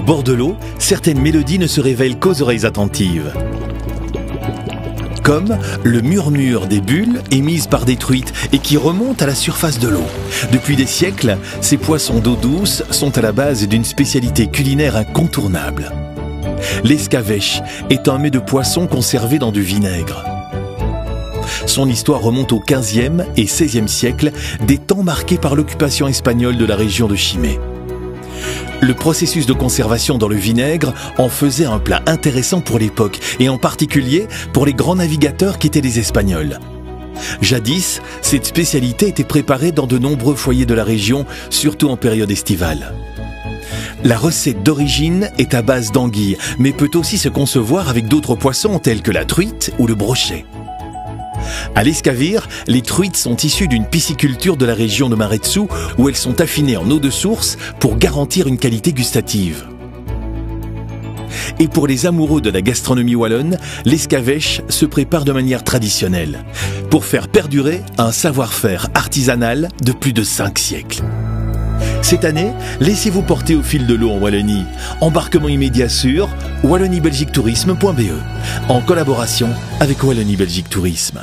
bord de l'eau, certaines mélodies ne se révèlent qu'aux oreilles attentives. Comme le murmure des bulles émises par des truites et qui remontent à la surface de l'eau. Depuis des siècles, ces poissons d'eau douce sont à la base d'une spécialité culinaire incontournable. L'escavèche est un mets de poisson conservé dans du vinaigre. Son histoire remonte au XVe et XVIe siècle, des temps marqués par l'occupation espagnole de la région de Chimay. Le processus de conservation dans le vinaigre en faisait un plat intéressant pour l'époque, et en particulier pour les grands navigateurs qui étaient des Espagnols. Jadis, cette spécialité était préparée dans de nombreux foyers de la région, surtout en période estivale. La recette d'origine est à base d'anguilles, mais peut aussi se concevoir avec d'autres poissons tels que la truite ou le brochet. À l'Escavir, les truites sont issues d'une pisciculture de la région de Maretsou où elles sont affinées en eau de source pour garantir une qualité gustative. Et pour les amoureux de la gastronomie wallonne, l'escavèche se prépare de manière traditionnelle pour faire perdurer un savoir-faire artisanal de plus de 5 siècles. Cette année, laissez-vous porter au fil de l'eau en Wallonie. Embarquement immédiat sur walloniebelgiquetourisme.be en collaboration avec Wallonie Belgique Tourisme.